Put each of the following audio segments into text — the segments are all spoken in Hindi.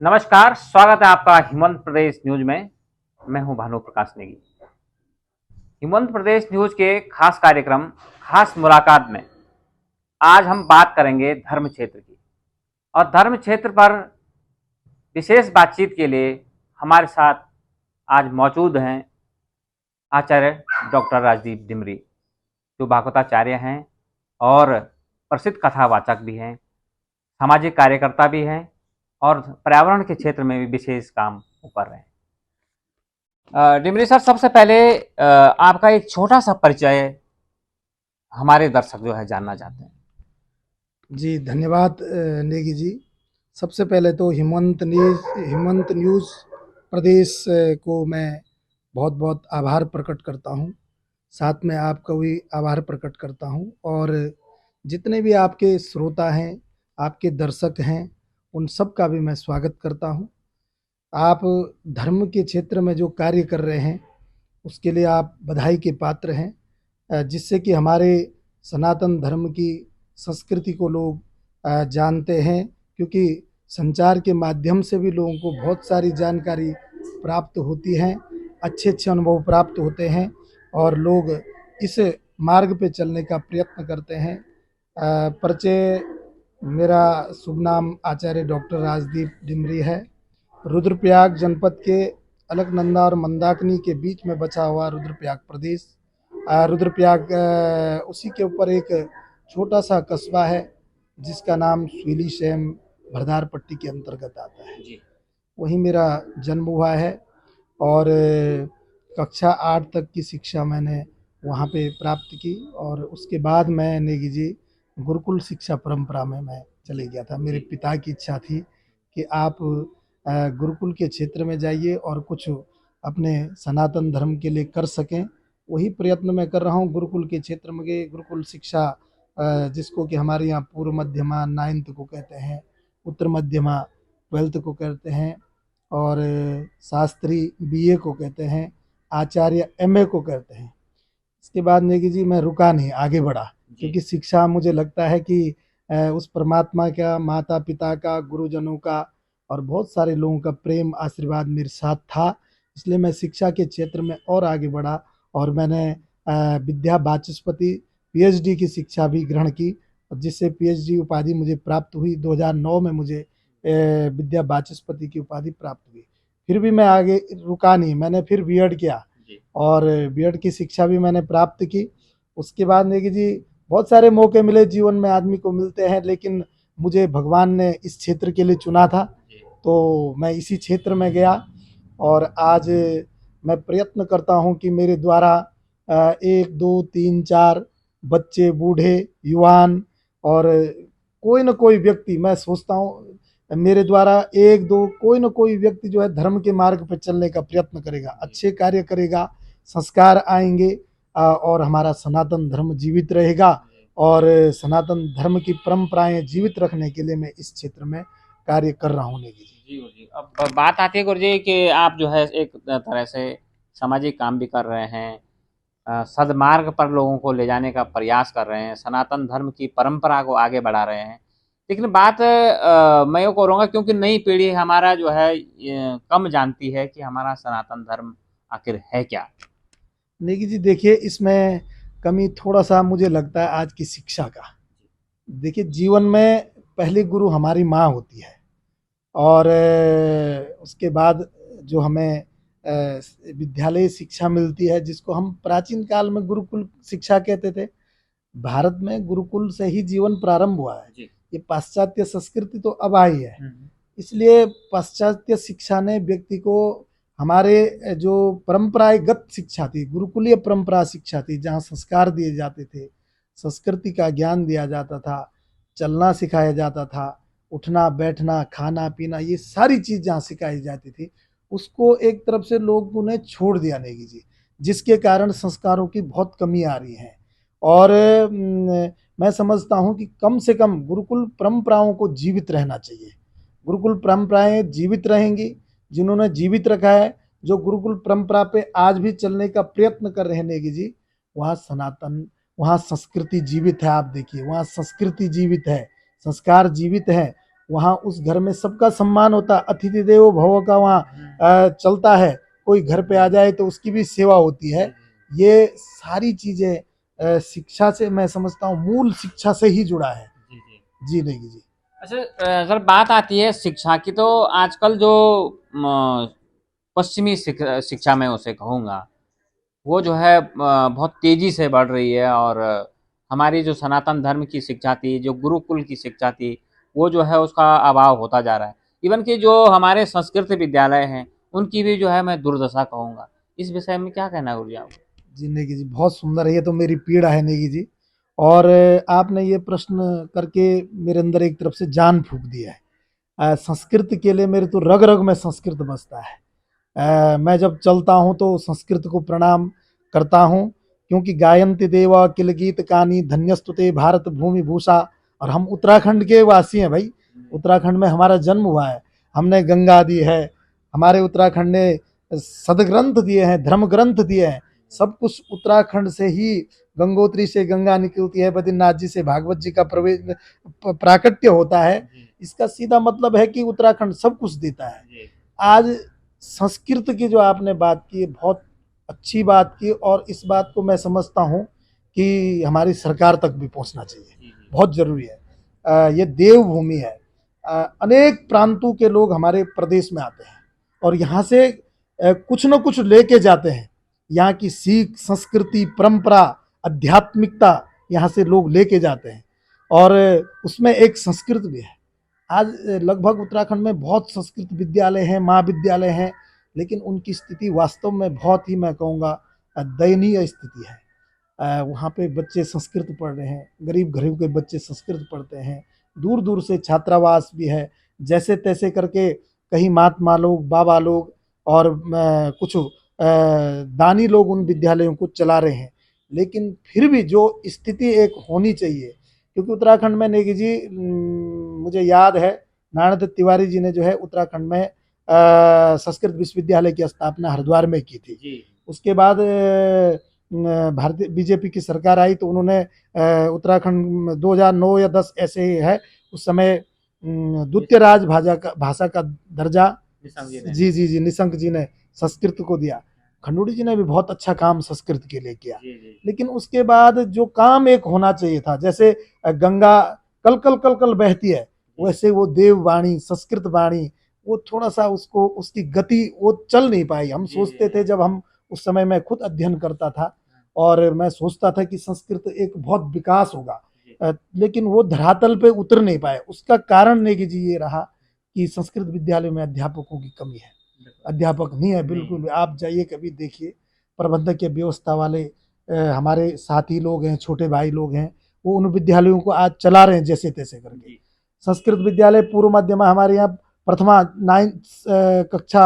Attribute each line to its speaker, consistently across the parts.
Speaker 1: नमस्कार, स्वागत है आपका हिमंत प्रदेश न्यूज में। मैं हूं भानु प्रकाश नेगी। हिमंत प्रदेश न्यूज के खास कार्यक्रम खास मुलाकात में आज हम बात करेंगे धर्म क्षेत्र की। और धर्म क्षेत्र पर विशेष बातचीत के लिए हमारे साथ आज मौजूद हैं आचार्य डॉक्टर राजदीप डिमरी, जो भागवताचार्य हैं और प्रसिद्ध कथावाचक भी हैं, सामाजिक कार्यकर्ता भी हैं और पर्यावरण के क्षेत्र में भी विशेष काम कर रहे हैं। डिमरी सर, सबसे पहले आपका एक छोटा सा परिचय हमारे दर्शक जो है जानना चाहते हैं।
Speaker 2: जी धन्यवाद नेगी जी। सबसे पहले तो हिमंत न्यूज़ प्रदेश को मैं बहुत बहुत आभार प्रकट करता हूँ। साथ में आपका भी आभार प्रकट करता हूँ और जितने भी आपके श्रोता हैं, आपके दर्शक हैं, उन सब का भी मैं स्वागत करता हूँ। आप धर्म के क्षेत्र में जो कार्य कर रहे हैं उसके लिए आप बधाई के पात्र हैं, जिससे कि हमारे सनातन धर्म की संस्कृति को लोग जानते हैं, क्योंकि संचार के माध्यम से भी लोगों को बहुत सारी जानकारी प्राप्त होती है, अच्छे अच्छे अनुभव प्राप्त होते हैं और लोग इस मार्ग पे चलने का प्रयत्न करते हैं। परिचय, मेरा शुभ नाम आचार्य डॉक्टर राजदीप डिमरी है। रुद्रप्रयाग जनपद के अलकनंदा और मंदाकिनी के बीच में बचा हुआ रुद्रप्रयाग प्रदेश। रुद्रप्रयाग उसी के ऊपर एक छोटा सा कस्बा है जिसका नाम स्वीली शैम भरदार पट्टी के अंतर्गत आता है। वहीं मेरा जन्म हुआ है और कक्षा 8 तक की शिक्षा मैंने वहाँ पे प्राप्त की और उसके बाद मैं नेगी जी गुरुकुल शिक्षा परंपरा में मैं चले गया था। मेरे पिता की इच्छा थी कि आप गुरुकुल के क्षेत्र में जाइए और कुछ अपने सनातन धर्म के लिए कर सकें। वही प्रयत्न मैं कर रहा हूँ। गुरुकुल के क्षेत्र में गए, गुरुकुल शिक्षा जिसको कि हमारे यहाँ पूर्व मध्यमा 9th को कहते हैं, उत्तर मध्यमा 12th को कहते हैं और शास्त्री BA को कहते हैं, आचार्य MA को कहते हैं। इसके बाद नेगी जी मैं रुका नहीं, आगे बढ़ा, क्योंकि शिक्षा मुझे लगता है कि उस परमात्मा का, माता पिता का, गुरुजनों का और बहुत सारे लोगों का प्रेम आशीर्वाद मेरे साथ था, इसलिए मैं शिक्षा के क्षेत्र में और आगे बढ़ा और मैंने विद्या वाचस्पति PhD की शिक्षा भी ग्रहण की, जिससे PhD उपाधि मुझे प्राप्त हुई। 2009 में मुझे विद्या वाचस्पति की उपाधि प्राप्त हुई। फिर भी मैं आगे रुका नहीं, मैंने फिर B.Ed किया और B.Ed की शिक्षा भी मैंने प्राप्त की। उसके बाद नेगी जी बहुत सारे मौके मिले, जीवन में आदमी को मिलते हैं, लेकिन मुझे भगवान ने इस क्षेत्र के लिए चुना था, तो मैं इसी क्षेत्र में गया और आज मैं प्रयत्न करता हूं कि मेरे द्वारा 1 2 3 4 बच्चे, बूढ़े, युवान और कोई न कोई व्यक्ति, मैं सोचता हूँ मेरे द्वारा 1 2 कोई न कोई व्यक्ति जो है धर्म के मार्ग पर चलने का प्रयत्न करेगा, अच्छे कार्य करेगा, संस्कार आएंगे और हमारा सनातन धर्म जीवित रहेगा। और सनातन धर्म की परंपराएं जीवित रखने के लिए मैं इस क्षेत्र में कार्य कर रहा हूँ नेगी जी।
Speaker 1: जी। अब बात आती है गुरुजी कि आप जो है एक तरह से सामाजिक काम भी कर रहे हैं, सदमार्ग पर लोगों को ले जाने का प्रयास कर रहे हैं, सनातन धर्म की परंपरा को आगे बढ़ा रहे हैं। लेकिन बात मैं ये करूँगा, क्योंकि नई पीढ़ी हमारा जो है कम जानती है कि हमारा सनातन धर्म आखिर है क्या।
Speaker 2: नेगी जी देखिए, इसमें कमी थोड़ा सा मुझे लगता है आज की शिक्षा का। देखिए, जीवन में पहली गुरु हमारी माँ होती है और उसके बाद जो हमें विद्यालय शिक्षा मिलती है, जिसको हम प्राचीन काल में गुरुकुल शिक्षा कहते थे। भारत में गुरुकुल से ही जीवन प्रारंभ हुआ है। ये पाश्चात्य संस्कृति तो अब आई है, इसलिए पाश्चात्य शिक्षा ने व्यक्ति को हमारे जो परंपरागत शिक्षा थी, गुरुकुलीय परंपरा शिक्षा थी, जहाँ संस्कार दिए जाते थे, संस्कृति का ज्ञान दिया जाता था, चलना सिखाया जाता था, उठना बैठना खाना पीना, ये सारी चीज़ जहाँ सिखाई जाती थी, उसको एक तरफ से लोगों ने छोड़ दिया नेगी जी, जिसके कारण संस्कारों की बहुत कमी आ रही है। और मैं समझता हूँ कि कम से कम गुरुकुल परंपराओं को जीवित रहना चाहिए। गुरुकुल परंपराएं जीवित रहेंगी, जिन्होंने जीवित रखा है, जो गुरुकुल परंपरा पे आज भी चलने का प्रयत्न कर रहे हैं नेगी जी, वहाँ सनातन, वहाँ संस्कृति जीवित है। आप देखिए, वहाँ संस्कृति जीवित है, संस्कार जीवित है वहाँ उस घर में सबका सम्मान होता है, अतिथि देवो भव का वहाँ चलता है। कोई घर पे आ जाए तो उसकी भी सेवा होती है। ये सारी चीज़ें शिक्षा से, मैं समझता हूँ मूल शिक्षा से ही जुड़ा है। जी नेगी जी।
Speaker 1: अच्छा, अगर बात आती है शिक्षा की, तो आजकल जो पश्चिमी शिक्षा में उसे कहूँगा, वो जो है बहुत तेजी से बढ़ रही है। और हमारी जो सनातन धर्म की शिक्षा थी, जो गुरुकुल की शिक्षा थी, वो जो है उसका अभाव होता जा रहा है। इवन कि जो हमारे संस्कृत विद्यालय हैं, उनकी भी जो है मैं दुर्दशा कहूँगा। इस विषय में क्या कहना है गुरु जी आपको?
Speaker 2: जी नेगी जी, बहुत सुंदर है, ये तो मेरी पीड़ा है नेगी जी। और आपने ये प्रश्न करके मेरे अंदर एक तरफ से जान फूंक दिया है। संस्कृत के लिए मेरे तो रग रग में संस्कृत बसता है। मैं जब चलता हूँ तो संस्कृत को प्रणाम करता हूँ, क्योंकि गायन्ति देवा किल गीत कानी धन्यस्तुते भारत भूमि भूषा। और हम उत्तराखंड के वासी हैं भाई, उत्तराखंड में हमारा जन्म हुआ है, हमने गंगा दी है, हमारे उत्तराखंड ने सदग्रंथ दिए हैं, धर्म ग्रंथ दिए हैं, सब कुछ उत्तराखंड से ही, गंगोत्री से गंगा निकलती है, बद्रीनाथ जी से भागवत जी का प्रवेश प्राकट्य होता है। इसका सीधा मतलब है कि उत्तराखंड सब कुछ देता है। आज संस्कृत की जो आपने बात की, बहुत अच्छी बात की, और इस बात को मैं समझता हूँ कि हमारी सरकार तक भी पहुँचना चाहिए, बहुत ज़रूरी है। ये देवभूमि है। अनेक प्रांतों के लोग हमारे प्रदेश में आते हैं और यहाँ से कुछ न कुछ लेके जाते हैं। यहाँ की सीख, संस्कृति, परंपरा, आध्यात्मिकता यहाँ से लोग लेके जाते हैं, और उसमें एक संस्कृत भी है। आज लगभग उत्तराखंड में बहुत संस्कृत विद्यालय हैं, महाविद्यालय हैं, लेकिन उनकी स्थिति वास्तव में बहुत ही, मैं कहूँगा, दयनीय स्थिति है। वहाँ पे बच्चे संस्कृत पढ़ रहे हैं, गरीब घरों के बच्चे संस्कृत पढ़ते हैं, दूर दूर से छात्रावास भी है, जैसे तैसे करके कहीं महात्मा लोग, बाबा लोग और कुछ दानी लोग उन विद्यालयों को चला रहे हैं। लेकिन फिर भी जो स्थिति एक होनी चाहिए, क्योंकि उत्तराखंड में नेगी जी, मुझे याद है नारायण दत्त तिवारी जी ने जो है उत्तराखंड में संस्कृत विश्वविद्यालय की स्थापना हरिद्वार में की थी। उसके बाद भारतीय बीजेपी की सरकार आई तो उन्होंने उत्तराखंड 2009 या 10 ऐसे ही है, उस समय द्वितीय राज भाषा का दर्जा जी निशंक जी ने संस्कृत को दिया। खंडूड़ी जी ने भी बहुत अच्छा काम संस्कृत के लिए किया। लेकिन उसके बाद जो काम एक होना चाहिए था, जैसे गंगा कल कल कल कल बहती है, वैसे वो देववाणी, संस्कृत वाणी, वो थोड़ा सा उसको, उसकी गति वो चल नहीं पाई। हम सोचते थे, जब हम उस समय मैं खुद अध्ययन करता था और मैं सोचता था कि संस्कृत एक बहुत विकास होगा, लेकिन वो धरातल पे उतर नहीं पाए। उसका कारण नेगी जी ये रहा कि संस्कृत विद्यालय में अध्यापकों की कमी है, अध्यापक नहीं है बिल्कुल भी। आप जाइए कभी देखिए, प्रबंधकीय व्यवस्था वाले हमारे साथी लोग हैं, छोटे भाई लोग हैं, वो उन विद्यालयों को आज चला रहे हैं जैसे तैसे करके। संस्कृत विद्यालय पूर्व मध्यमा हमारे यहाँ प्रथमा 9 कक्षा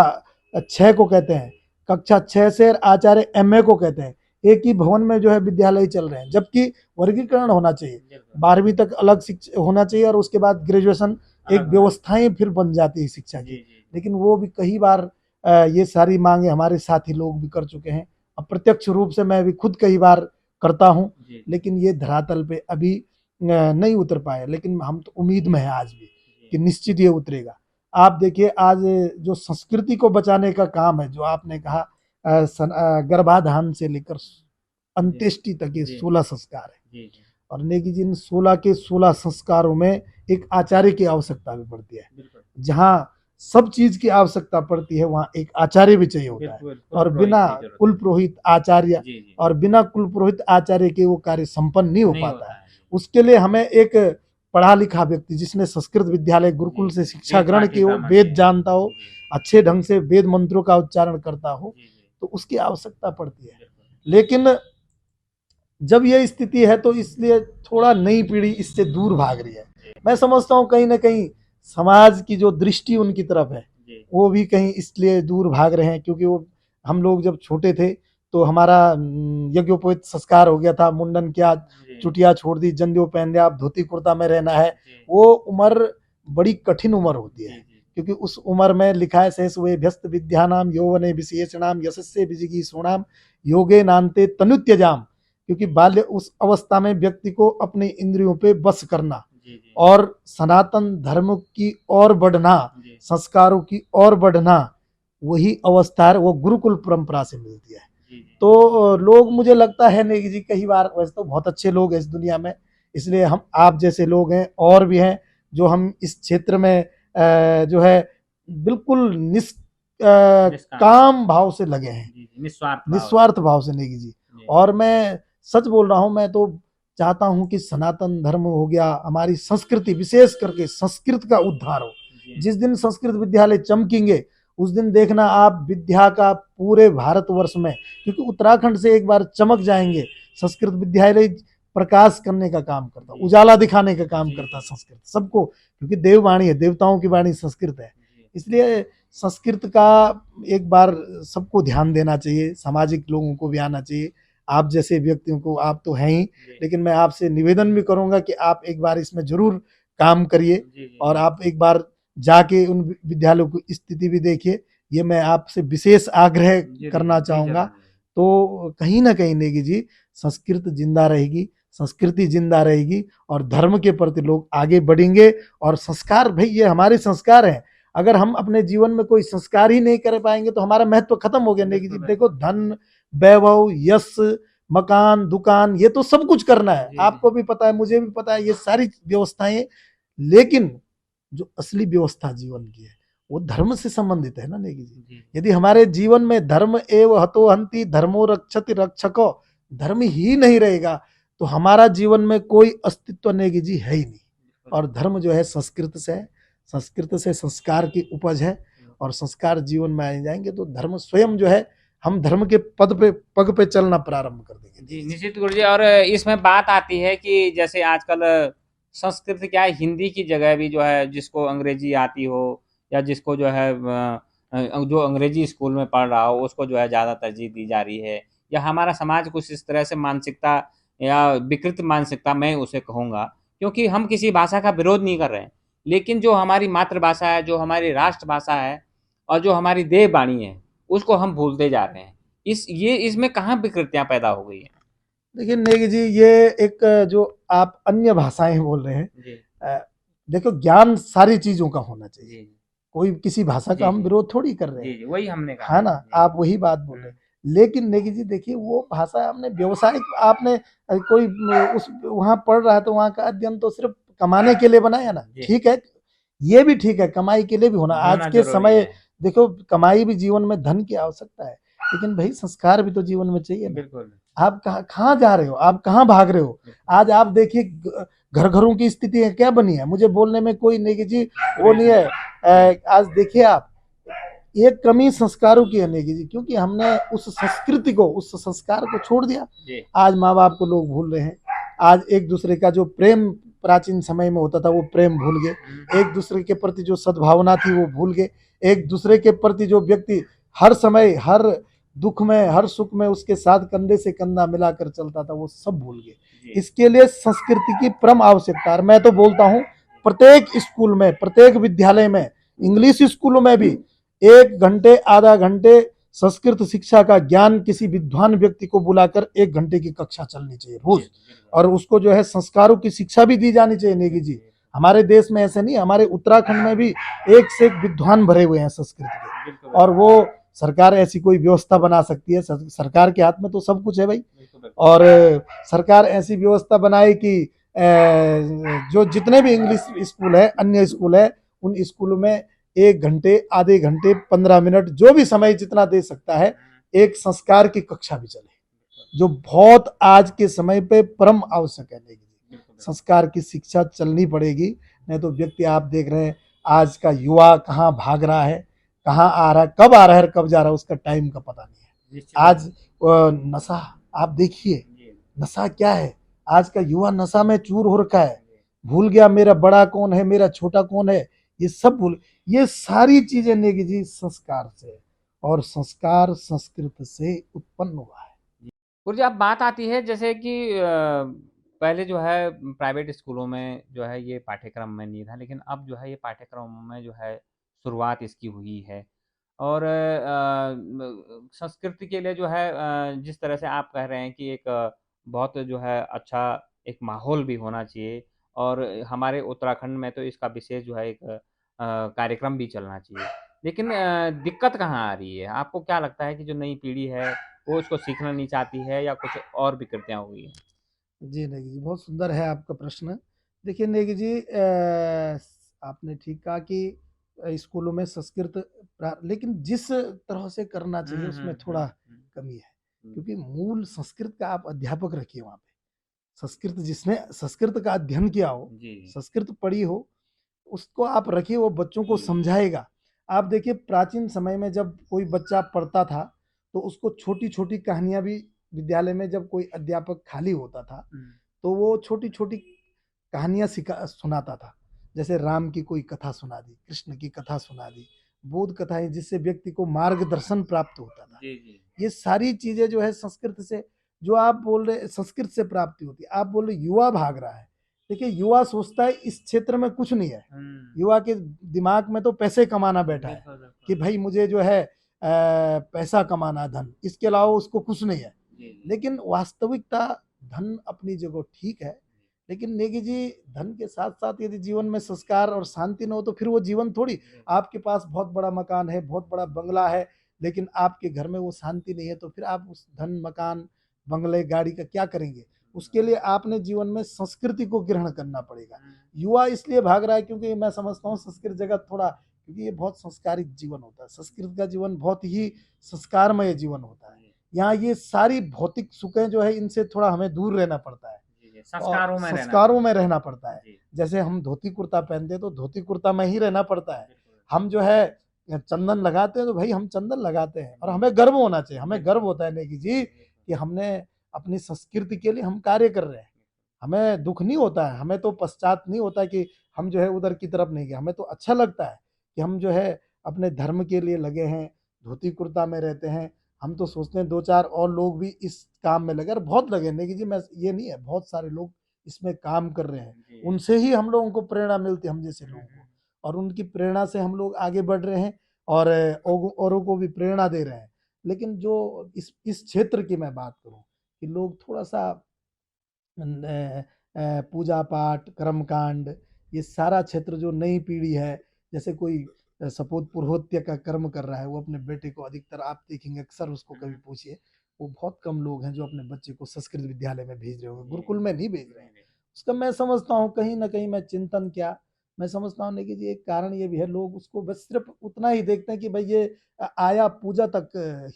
Speaker 2: 6 को कहते हैं, कक्षा 6 से आचार्य MA को कहते हैं। एक ही भवन में जो है विद्यालय चल रहे हैं, जबकि वर्गीकरण होना चाहिए, 12वीं तक अलग शिक्षा होना चाहिए और उसके बाद ग्रेजुएशन, एक व्यवस्थाएं फिर बन जाती है शिक्षा की। लेकिन वो भी कई बार ये सारी मांगे हमारे साथी लोग भी कर चुके हैं, अप्रत्यक्ष रूप से मैं भी खुद कई बार करता हूँ, लेकिन ये धरातल पे अभी नहीं उतर पाए। लेकिन हम तो उम्मीद में है आज भी कि निश्चित ये उतरेगा। आप देखिए, आज जो संस्कृति को बचाने का काम है, जो आपने कहा, गर्भाधान से लेकर अंत्येष्टि तक ये 16 संस्कार है, और नेगी जी, इन 16 के 16 संस्कारों में एक आचार्य की आवश्यकता भी पड़ती है। जहाँ सब चीज की आवश्यकता पड़ती है, वहाँ एक आचार्य भी चाहिए होता है, और बिना कुल पुरोहित आचार्य, और बिना कुल पुरोहित आचार्य के वो कार्य संपन्न नहीं हो पाता है। उसके लिए हमें एक पढ़ा लिखा व्यक्ति, जिसने संस्कृत विद्यालय गुरुकुल से शिक्षा ग्रहण की हो, वेद जानता हो, अच्छे ढंग से वेद मंत्रों का उच्चारण करता हो, तो उसकी आवश्यकता पड़ती है। लेकिन जब ये स्थिति है तो इसलिए थोड़ा नई पीढ़ी इससे दूर भाग रही है। मैं समझता हूँ कहीं ना कहीं समाज की जो दृष्टि उनकी तरफ है, वो भी कहीं इसलिए दूर भाग रहे हैं, क्योंकि वो, हम लोग जब छोटे थे तो हमारा यज्ञोपवीत संस्कार हो गया था, मुंडन किया, चुटिया छोड़ दी, जंदियो पहन लिया, अब धोती कुर्ता में रहना है। वो उम्र बड़ी कठिन उम्र होती है, क्योंकि उस उम्र में लिखा है, शेष वे व्यस्त विद्यानाम यौवने विशेषणाम यशस्से विजिगी सोणाम योगे नान्ते तनुत्यजाम। क्योंकि बाल्य, उस अवस्था में व्यक्ति को अपनी इंद्रियों पे बस करना,
Speaker 1: जी जी
Speaker 2: और सनातन धर्म की ओर बढ़ना,
Speaker 1: जी
Speaker 2: संस्कारों की ओर बढ़ना, वही अवस्था है, वो गुरुकुल परंपरा से मिलती है।
Speaker 1: जी जी
Speaker 2: तो लोग, मुझे लगता है नेगी जी, कई बार, वैसे तो बहुत अच्छे लोग हैं इस दुनिया में, इसलिए हम आप जैसे लोग हैं और भी हैं जो हम इस क्षेत्र में जो है बिल्कुल
Speaker 1: निष्काम
Speaker 2: काम भाव से लगे हैं,
Speaker 1: जी जी निस्वार्थ भाव से
Speaker 2: निस्वार्थ भाव से नेगी जी।
Speaker 1: जी
Speaker 2: और मैं सच बोल रहा हूँ, मैं तो चाहता हूँ कि सनातन धर्म हो गया, हमारी संस्कृति, विशेष करके संस्कृत का उद्धार हो।
Speaker 1: जी
Speaker 2: जिस दिन संस्कृत विद्यालय चमकेंगे उस दिन देखना आप विद्या का पूरे भारतवर्ष में, क्योंकि उत्तराखंड से एक बार चमक जाएंगे, संस्कृत विद्यालय प्रकाश करने का काम करता,
Speaker 1: जी
Speaker 2: उजाला दिखाने का काम
Speaker 1: जी
Speaker 2: करता
Speaker 1: जी
Speaker 2: संस्कृत सबको, क्योंकि देववाणी है, देवताओं की वाणी संस्कृत है।
Speaker 1: जी
Speaker 2: इसलिए संस्कृत का एक बार सबको ध्यान देना चाहिए, सामाजिक लोगों को भी आना चाहिए, आप जैसे व्यक्तियों को, आप तो हैं ही,
Speaker 1: जी
Speaker 2: लेकिन मैं आपसे निवेदन भी करूंगा कि आप एक बार इसमें जरूर काम करिए
Speaker 1: जी जी
Speaker 2: और आप एक बार जाके उन विद्यालयों की स्थिति भी देखिए, ये मैं आपसे विशेष आग्रह
Speaker 1: जी
Speaker 2: करना
Speaker 1: जी
Speaker 2: चाहूँगा।
Speaker 1: जरूर
Speaker 2: तो कहीं न कहीं नेगी जी, संस्कृत ज़िंदा रहेगी, संस्कृति ज़िंदा रहेगी और धर्म के प्रति लोग आगे बढ़ेंगे। और संस्कार, भई ये हमारे संस्कार हैं। अगर हम अपने जीवन में कोई संस्कार ही नहीं कर पाएँगे तो हमारा महत्व खत्म हो गया नेगी जी।
Speaker 1: बिल्कुल
Speaker 2: देखो,
Speaker 1: बिल्कुल
Speaker 2: धन, वैभव, यश, मकान, दुकान, ये तो सब कुछ करना है।
Speaker 1: जी जी
Speaker 2: आपको भी पता है, मुझे भी पता है, ये सारी व्यवस्थाएँ, लेकिन जो असली व्यवस्था जीवन की है वो धर्म से संबंधित है ना नेगी जी।
Speaker 1: जी
Speaker 2: यदि हमारे जीवन में धर्म एव हतो हंति धर्मो रक्षति रक्षको, धर्म ही नहीं रहेगा तो हमारा जीवन में कोई अस्तित्व नेगी जी है ही नहीं।
Speaker 1: बिल्कुल
Speaker 2: और धर्म जो है संस्कृत से है, संस्कृत से संस्कार की उपज है, और संस्कार जीवन में आ जाएंगे तो धर्म स्वयं जो है, हम धर्म के पग पे चलना प्रारंभ कर देंगे
Speaker 1: जी,
Speaker 2: नेगी जी।
Speaker 1: निश्चित गुरुजी। और इसमें बात आती है कि जैसे आजकल संस्कृत क्या है, हिंदी की जगह भी जो है जिसको अंग्रेजी आती हो या जिसको जो है जो अंग्रेजी स्कूल में पढ़ रहा हो उसको जो है ज़्यादा तरजीह दी जा रही है, या हमारा समाज कुछ इस तरह से मानसिकता या विकृत मानसिकता मैं उसे कहूँगा, क्योंकि हम किसी भाषा का विरोध नहीं कर रहे हैं, लेकिन जो हमारी मातृभाषा है, जो हमारी राष्ट्रभाषा है और जो हमारी देववाणी है, उसको हम भूलते जा रहे हैं। इसमें कहाँ विकृतियाँ पैदा हो गई हैं?
Speaker 2: देखिए नेगी जी, ये एक जो आप अन्य भाषाएं बोल रहे हैं,
Speaker 1: जी,
Speaker 2: देखो, ज्ञान सारी चीजों का होना चाहिए,
Speaker 1: जी,
Speaker 2: कोई किसी भाषा का
Speaker 1: जी,
Speaker 2: हम
Speaker 1: जी,
Speaker 2: विरोध थोड़ी कर रहे
Speaker 1: जी,
Speaker 2: हैं,
Speaker 1: जी, वही हमने कहा
Speaker 2: है
Speaker 1: है।
Speaker 2: ना,
Speaker 1: जी,
Speaker 2: आप वही बात बोल रहे
Speaker 1: हुँ,
Speaker 2: हैं। लेकिन नेगी जी देखिए, वो भाषा आपने व्यवसायिक, आपने कोई उस वहाँ पढ़ रहा है तो वहाँ का अध्ययन तो सिर्फ कमाने के लिए बनाया ना,
Speaker 1: जी,
Speaker 2: ठीक है, ये भी ठीक है, कमाई के लिए भी होना, आज
Speaker 1: होना
Speaker 2: के
Speaker 1: ज़रूरी
Speaker 2: समय
Speaker 1: है।
Speaker 2: देखो, कमाई भी जीवन में धन की आवश्यकता है, लेकिन भाई संस्कार भी तो जीवन में चाहिए ना।
Speaker 1: बिल्कुल,
Speaker 2: आप कहाँ कहाँ जा रहे हो, आप कहाँ भाग रहे हो?
Speaker 1: बिल्कुल,
Speaker 2: आज आप देखिए, घर घरों की स्थिति है, क्या बनी है, मुझे बोलने में कोई नेगी जी वो
Speaker 1: गुरेज
Speaker 2: नहीं
Speaker 1: नहीं
Speaker 2: है।
Speaker 1: है। जी,
Speaker 2: आज देखिए आप, ये कमी संस्कारों की है नेगी जी, क्योंकि हमने उस संस्कृति को, उस संस्कार को छोड़ दिया।
Speaker 1: जी,
Speaker 2: आज माँ बाप को लोग भूल रहे हैं, आज एक दूसरे का जो प्रेम प्राचीन समय में होता था वो प्रेम भूल गए,
Speaker 1: हुँ,
Speaker 2: एक दूसरे के प्रति जो सद्भावना थी वो भूल गए, एक दूसरे के प्रति जो व्यक्ति हर समय, हर दुख में, हर सुख में उसके साथ कंधे से कंधा मिलाकर चलता था, वो सब भूल गए।
Speaker 1: जी,
Speaker 2: इसके लिए संस्कृति की परम आवश्यकता है। मैं तो बोलता हूँ, प्रत्येक स्कूल में, प्रत्येक विद्यालय में, इंग्लिश स्कूलों में भी 1 घंटे, आधा घंटे संस्कृत शिक्षा का ज्ञान किसी विद्वान व्यक्ति को बुलाकर 1 घंटे की कक्षा चलनी चाहिए रोज,
Speaker 1: बिल्कुल,
Speaker 2: और उसको जो है संस्कारों की शिक्षा भी दी जानी चाहिए नेगी जी। हमारे देश में ऐसे नहीं, हमारे उत्तराखंड में भी एक से एक विद्वान भरे हुए हैं संस्कृत के,
Speaker 1: बिल्कुल,
Speaker 2: और वो सरकार ऐसी कोई व्यवस्था बना सकती है, सरकार के हाथ में तो सब कुछ है भाई।
Speaker 1: बिल्कुल,
Speaker 2: और सरकार ऐसी व्यवस्था बनाए कि जो जितने भी इंग्लिश स्कूल है, अन्य स्कूल है, उन स्कूलों में 1 घंटे, आधे घंटे, 15 मिनट, जो भी समय जितना दे सकता है, एक संस्कार की कक्षा भी चले, जो बहुत आज के समय पे परम आवश्यक है नेगी जी।
Speaker 1: बिल्कुल,
Speaker 2: संस्कार की शिक्षा चलनी पड़ेगी, नहीं तो व्यक्ति, आप देख रहे हैं आज का युवा कहाँ भाग रहा है, कहाँ आ रहा है, कब आ रहा है, कब जा रहा है, उसका टाइम का पता नहीं है।
Speaker 1: निश्चित रूप
Speaker 2: आज नशा, आप देखिए,
Speaker 1: जी,
Speaker 2: नशा क्या है, आज का युवा नशा में चूर हो रखा है,
Speaker 1: जी,
Speaker 2: भूल गया मेरा बड़ा कौन है, मेरा छोटा कौन है, ये सब भूल, ये सारी चीजें नेगी जी संस्कार से, और संस्कार संस्कृत से उत्पन्न हुआ है।
Speaker 1: गुरुजी, अब बात आती है जैसे कि पहले जो है प्राइवेट स्कूलों में जो है ये पाठ्यक्रम में नहीं था, लेकिन अब जो है ये पाठ्यक्रम में जो है शुरुआत इसकी हुई है। और संस्कृति के लिए जो है जिस तरह से आप कह रहे हैं कि एक बहुत जो है अच्छा एक माहौल भी होना चाहिए, और हमारे उत्तराखंड में तो इसका विशेष जो है एक कार्यक्रम भी चलना चाहिए। लेकिन दिक्कत कहाँ आ रही है? आपको क्या लगता है कि जो नई पीढ़ी है वो उसको सीखना नहीं चाहती है या कुछ और विकृतियाँ हो गई हैं?
Speaker 2: जी नेगी जी, बहुत सुंदर है आपका प्रश्न। देखिए नेगी जी, आपने ठीक कहा कि स्कूलों में संस्कृत लेकिन जिस तरह से करना चाहिए उसमें थोड़ा कमी है, क्योंकि मूल संस्कृत का आप अध्यापक रखिए वहाँ पे। संस्कृत जिसने संस्कृत का अध्ययन किया हो,
Speaker 1: जी, जी।
Speaker 2: संस्कृत पढ़ी हो, उसको आप रखिए, वो बच्चों को समझाएगा। आप देखिए प्राचीन समय में जब कोई बच्चा पढ़ता था, तो उसको छोटी-छोटी कहानियाँ भी विद्यालय में जब कोई अध्यापक खाली होता था, तो वो छोटी-छोटी कहानियाँ सुनाता था। जैसे राम की कोई कथा सुना दी, कृष्ण की कथा सुना दी, बोध कथाएँ जिससे व्यक्ति को मार्गदर्शन प्राप्त होता था।
Speaker 1: जी, जी।
Speaker 2: ये सारी चीज़ें जो है संस्कृत से, जो आप बोल रहे संस्कृत से प्राप्ति होती है। आप बोल रहे युवा भाग रहा है। देखिए युवा सोचता है इस क्षेत्र में कुछ नहीं है। युवा के दिमाग में तो पैसे कमाना बैठा है
Speaker 1: बिल्कुल, बिल्कुल।
Speaker 2: कि भाई मुझे जो है पैसा कमाना है, धन, इसके अलावा उसको कुछ नहीं है।
Speaker 1: जी, जी।
Speaker 2: लेकिन वास्तविकता धन अपनी जगह ठीक है, लेकिन नेगी जी धन के साथ-साथ यदि जीवन में संस्कार और शांति न हो तो फिर वो जीवन थोड़ी। आपके पास बहुत बड़ा मकान है, बहुत बड़ा बंगला है, लेकिन आपके घर में वो शांति नहीं है, तो फिर आप उस धन, मकान, बंगले, गाड़ी का क्या करेंगे? उसके लिए आपने जीवन में संस्कृति को ग्रहण करना पड़ेगा। युवा इसलिए भाग रहा है क्योंकि मैं समझता हूँ संस्कृत जगत थोड़ा, क्योंकि ये बहुत संस्कारित जीवन होता है। संस्कृत का जीवन बहुत ही संस्कारमय जीवन होता है। यहाँ ये सारी भौतिक सुखें जो है इनसे थोड़ा हमें दूर रहना पड़ता है
Speaker 1: जी, जी।
Speaker 2: और संस्कारों में रहना पड़ता है। जैसे हम धोती कुर्ता पहनते हैं तो धोती कुर्ता में ही रहना पड़ता है। हम जो है चंदन लगाते हैं तो भाई हम चंदन लगाते हैं और हमें गर्व होना चाहिए। हमें गर्व होता है नेगी जी कि हमने अपनी संस्कृति के लिए हम कार्य कर रहे हैं। हमें दुख नहीं होता है, हमें तो पश्चात नहीं होता कि हम जो है उधर की तरफ नहीं गए। हमें तो अच्छा लगता है कि हम जो है अपने धर्म के लिए लगे हैं, धोती कुर्ता में रहते हैं। हम तो सोचते हैं 2-4 और लोग भी इस काम में लगे और बहुत लगे नेगी जी, मैं ये नहीं है, बहुत सारे लोग इसमें काम कर रहे हैं। उनसे ही हम लोगों को प्रेरणा मिलती है, हम जैसे लोगों को, और उनकी प्रेरणा से हम लोग आगे बढ़ रहे हैं और औरों को भी प्रेरणा दे रहे हैं। लेकिन जो इस क्षेत्र की मैं बात करूँ कि लोग थोड़ा-सा पूजा पाठ, कर्मकांड, ये सारा क्षेत्र जो नई पीढ़ी है, जैसे कोई सपोज पुरोहित्य का कर्म कर रहा है, वो अपने बेटे को, अधिकतर आप देखेंगे अक्सर उसको कभी पूछिए, वो बहुत कम लोग हैं जो अपने बच्चे को संस्कृत विद्यालय में भेज रहे होंगे, गुरुकुल में नहीं भेज रहे हैं। उसका मैं समझता हूँ कहीं न कहीं, मैं चिंतन क्या, मैं समझता हूँ नहीं कि एक कारण ये भी है, लोग उसको बस सिर्फ़ उतना ही देखते हैं कि भई ये आया पूजा तक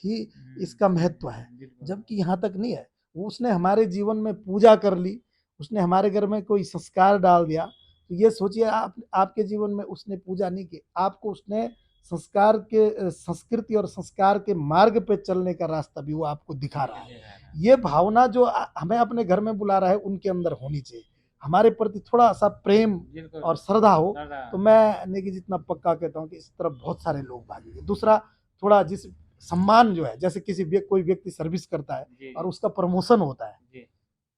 Speaker 2: ही इसका महत्व है, जबकि यहाँ तक नहीं है। वो उसने हमारे जीवन में पूजा कर ली, उसने हमारे घर में कोई संस्कार डाल दिया, तो ये सोचिए आप आपके जीवन में उसने पूजा नहीं की, आपको उसने संस्कार के संस्कृति और संस्कार के मार्ग पे चलने का रास्ता भी वो आपको दिखा रहा है। ये भावना जो हमें अपने घर में बुला रहा है उनके अंदर होनी चाहिए। हमारे प्रति थोड़ा-सा प्रेम और श्रद्धा हो, तो मैं नेगी जितना पक्का कहता हूँ कि इस तरफ बहुत सारे लोग भागेंगे। दूसरा, थोड़ा जिस सम्मान जो है, जैसे कोई व्यक्ति सर्विस करता है और उसका प्रमोशन होता है,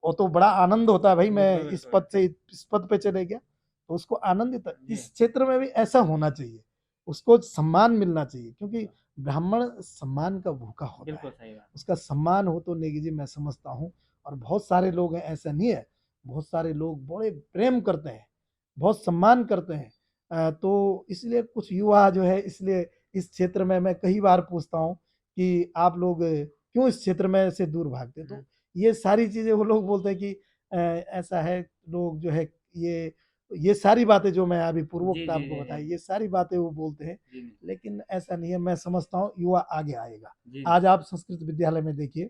Speaker 2: वो तो बड़ा आनंद होता है, भाई मैं इस पद से इस पद पे चले गया, तो उसको आनंदित है। इस क्षेत्र में भी ऐसा होना चाहिए, उसको सम्मान मिलना चाहिए, क्योंकि ब्राह्मण सम्मान का भूखा होता है। उसका सम्मान हो तो नेगी जी मैं समझता हूँ, और बहुत सारे लोग हैं, ऐसा नहीं है, बहुत सारे लोग बड़े प्रेम करते हैं, बहुत सम्मान करते हैं। तो इसलिए कुछ युवा जो है, इसलिए इस क्षेत्र में मैं कई बार पूछता हूँ कि आप लोग क्यों इस क्षेत्र में से दूर भागते? तो ये सारी चीज़ें वो लोग बोलते हैं कि ऐसा है, लोग जो है ये सारी बातें जो मैं अभी पूर्वोक्त आपको बताई, ये सारी बातें वो बोलते हैं, लेकिन ऐसा नहीं है। मैं समझता हूँ युवा आगे आएगा। आज आप संस्कृत विद्यालय में देखिए,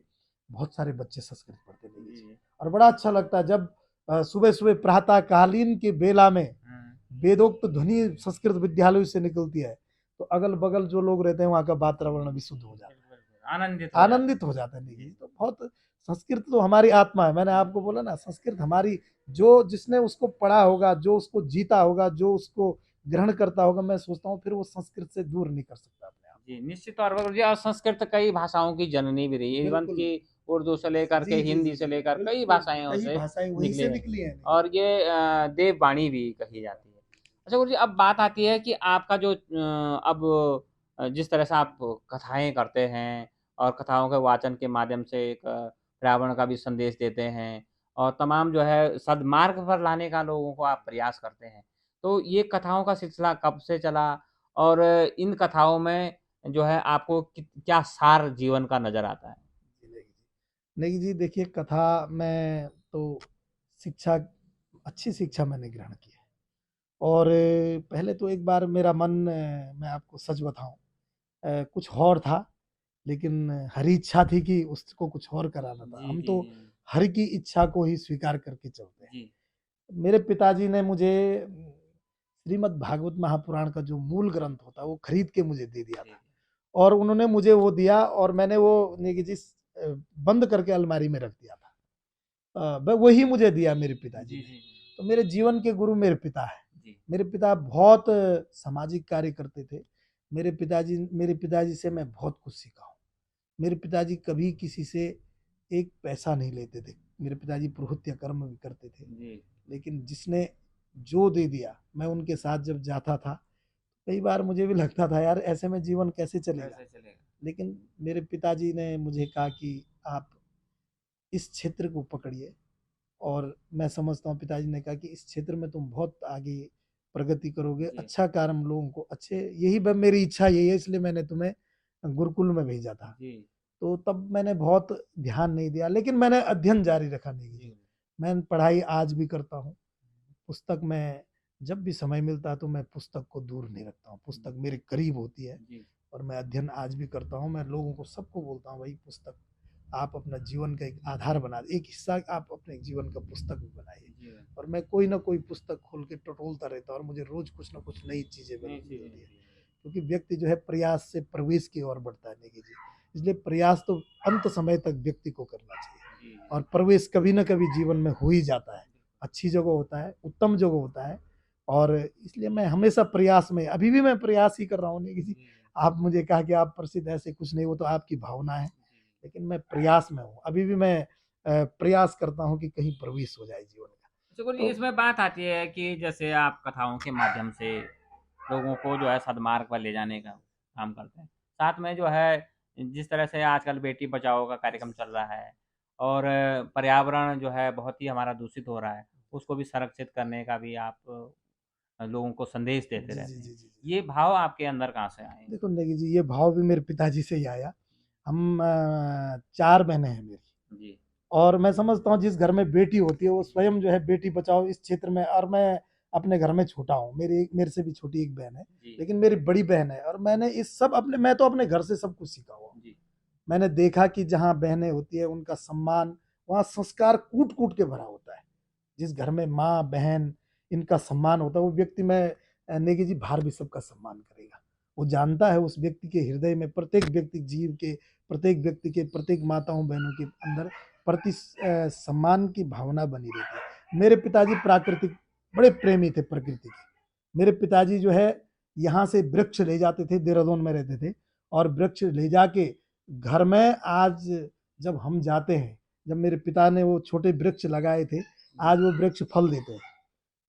Speaker 2: बहुत सारे बच्चे संस्कृत पढ़ते हैं और बड़ा अच्छा लगता है जब सुबह-सुबह प्रातःकालीन की बेला में वेदोक्त ध्वनि संस्कृत विद्यालयों से निकलती है, तो अगल-बगल जो लोग रहते हैं वहाँ का वातावरण भी शुद्ध हो जाता है, आनंदित हो जाता है। देखिए तो बहुत, संस्कृत तो हमारी आत्मा है। मैंने आपको बोला ना, संस्कृत हमारी, जो जिसने उसको पढ़ा होगा, जो उसको जीता होगा, जो उसको ग्रहण करता होगा, मैं सोचता हूँ फिर वो संस्कृत से दूर नहीं कर सकता अपने आप।
Speaker 1: जी, निश्चित तौर पर जी, और संस्कृत कई भाषाओं की जननी भी रही है। इवन
Speaker 2: बिल्कुल।
Speaker 1: कि उर्दू से लेकर के
Speaker 2: जी, जी,
Speaker 1: हिंदी
Speaker 2: जी,
Speaker 1: से
Speaker 2: जी,
Speaker 1: लेकर कई
Speaker 2: बिल्कुल,
Speaker 1: भाषाएँ
Speaker 2: कई
Speaker 1: से
Speaker 2: भाषाएँ वहीं
Speaker 1: निकली
Speaker 2: से
Speaker 1: हैं,
Speaker 2: निकली हैं।
Speaker 1: और ये देववाणी भी कही जाती है। अच्छा गुरुजी, अब बात आती है कि आपका जो अब जिस तरह से आप कथाएँ करते हैं और कथाओं के वाचन के माध्यम से एक पर्यावरण का भी संदेश देते हैं, और तमाम जो है सद्मार्ग पर लाने का लोगों को आप प्रयास करते हैं। तो ये कथाओं का सिलसिला कब से चला और इन कथाओं में जो है आपको क्या सार जीवन का नज़र आता है?
Speaker 2: नहीं जी, देखिए कथा में तो शिक्षा, अच्छी शिक्षा मैंने ग्रहण की है। और पहले तो एक बार मेरा मन, मैं आपको सच बताऊं, कुछ और था, लेकिन हरी इच्छा थी कि उसको कुछ और कराना था।
Speaker 1: जी,
Speaker 2: हम
Speaker 1: जी,
Speaker 2: तो
Speaker 1: जी।
Speaker 2: हर की इच्छा को ही स्वीकार करके चलते हैं।
Speaker 1: जी,
Speaker 2: मेरे पिताजी ने मुझे श्रीमद् भागवत महापुराण का जो मूल ग्रंथ होता है वो खरीद के मुझे दे दिया
Speaker 1: जी,
Speaker 2: था। और उन्होंने मुझे वो दिया और मैंने वो नेगी जी बंद करके अलमारी में रख दिया था। वही मुझे दिया मेरे पिताजी
Speaker 1: जी,
Speaker 2: ने।
Speaker 1: जी,
Speaker 2: तो मेरे जीवन के गुरु मेरे पिता है।
Speaker 1: जी,
Speaker 2: मेरे पिता बहुत सामाजिक कार्य करते थे। मेरे पिताजी से मैं बहुत कुछ सीखा हूँ। मेरे पिताजी कभी किसी से एक पैसा नहीं लेते थे। मेरे पिताजी प्रभुत्य कर्म भी करते थे,
Speaker 1: जी,
Speaker 2: लेकिन जिसने जो दे दिया, मैं उनके साथ जब जाता था, कई बार मुझे भी लगता था यार ऐसे में जीवन कैसे चलेगा।
Speaker 1: कैसे चलेगा?
Speaker 2: लेकिन मेरे पिताजी ने मुझे कहा कि आप इस क्षेत्र को पकड़िए। और मैं समझता हूँ पिताजी ने कहा कि इस क्षेत्र में तुम बहुत आगे प्रगति करोगे,
Speaker 1: जी,
Speaker 2: अच्छा कार्य लोगों को अच्छे, यही मेरी इच्छा यही है, इसलिए मैंने तुम्हें गुरुकुल में भेजा था।
Speaker 1: जी,
Speaker 2: तो तब मैंने बहुत ध्यान नहीं दिया, लेकिन मैंने अध्ययन जारी रखा नहीं
Speaker 1: जी,
Speaker 2: जी। मैं पढ़ाई आज भी करता हूँ। पुस्तक में जब भी समय मिलता है तो मैं पुस्तक को दूर नहीं रखता हूँ, पुस्तक मेरे करीब होती है।
Speaker 1: जी,
Speaker 2: और मैं अध्ययन आज भी करता हूँ। मैं लोगों को सबको बोलता हूँ भाई पुस्तक आप अपना जीवन का एक आधार बना, एक हिस्सा आप अपने जीवन का पुस्तक भी बनाइए।
Speaker 1: जी।
Speaker 2: और मैं कोई ना कोई पुस्तक खोल के टटोलता रहता हूँ और मुझे रोज कुछ ना कुछ नई चीज़ें
Speaker 1: नई
Speaker 2: मिलती
Speaker 1: चीज़ें
Speaker 2: होती है।
Speaker 1: मिलती हैं।
Speaker 2: क्योंकि व्यक्ति जो है प्रयास से प्रवेश की ओर बढ़ता है नेगी जी। इसलिए प्रयास तो अंत समय तक व्यक्ति को करना चाहिए।
Speaker 1: जी, जी।
Speaker 2: और प्रवेश कभी ना कभी जीवन में हो ही जाता है, अच्छी जगह होता है, उत्तम जगह होता है। और इसलिए मैं हमेशा प्रयास में, अभी भी मैं प्रयास ही कर रहा हूँ नेगी जी।
Speaker 1: जी,
Speaker 2: आप मुझे कहा कि आप प्रसिद्ध, ऐसे कुछ नहीं, वो तो आपकी भावना है।
Speaker 1: जी।
Speaker 2: लेकिन मैं प्रयास में हूँ, अभी भी मैं प्रयास करता हूँ कि कहीं प्रवेश हो जाए जीवन का।
Speaker 1: अच्छा बोलिए
Speaker 2: तो
Speaker 1: इसमें बात आती है कि जैसे आप कथाओं के माध्यम से लोगों को जो है सद्मार्ग पर ले जाने का काम करते हैं। साथ में जो है जिस तरह से आजकल बेटी बचाओ का कार्यक्रम चल रहा है और पर्यावरण जो है बहुत ही हमारा दूषित हो रहा है, उसको भी संरक्षित करने का भी आप लोगों को संदेश देते
Speaker 2: जी जी
Speaker 1: रहते हैं।
Speaker 2: जी जी जी।
Speaker 1: ये भाव आपके अंदर कहाँ से आए?
Speaker 2: देखो नेगी जी, ये भाव भी मेरे पिताजी से ही आया। हम 4 बहनें हैं मेरी।
Speaker 1: जी,
Speaker 2: और मैं समझता हूँ जिस घर में बेटी होती है वो स्वयं जो है बेटी बचाओ इस क्षेत्र में, और मैं अपने घर में छोटा हूँ, मेरे से भी छोटी एक बहन है,
Speaker 1: जी,
Speaker 2: लेकिन मेरी बड़ी बहन है। और मैंने इस सब अपने, मैं तो अपने घर से सब कुछ सीखा हुआ हूँ।
Speaker 1: जी,
Speaker 2: मैंने देखा कि जहाँ बहनें होती है उनका सम्मान, वहाँ संस्कार कूट कूट के भरा होता है। जिस घर में माँ बहन इनका सम्मान होता है वो व्यक्ति, मैं नेगी जी बाहर भी सबका सम्मान करेगा। वो जानता है उस व्यक्ति के हृदय में, प्रत्येक व्यक्ति जीव के, प्रत्येक व्यक्ति के, प्रत्येक माताओं बहनों के अंदर प्रति सम्मान की भावना बनी रहती है। मेरे पिताजी प्राकृतिक बड़े प्रेमी थे प्रकृति के। मेरे पिताजी जो है यहाँ से वृक्ष ले जाते थे, देहरादून में रहते थे, और वृक्ष ले जाके घर में, आज जब हम जाते हैं, जब मेरे पिता ने वो छोटे वृक्ष लगाए थे, आज वो वृक्ष फल देते हैं।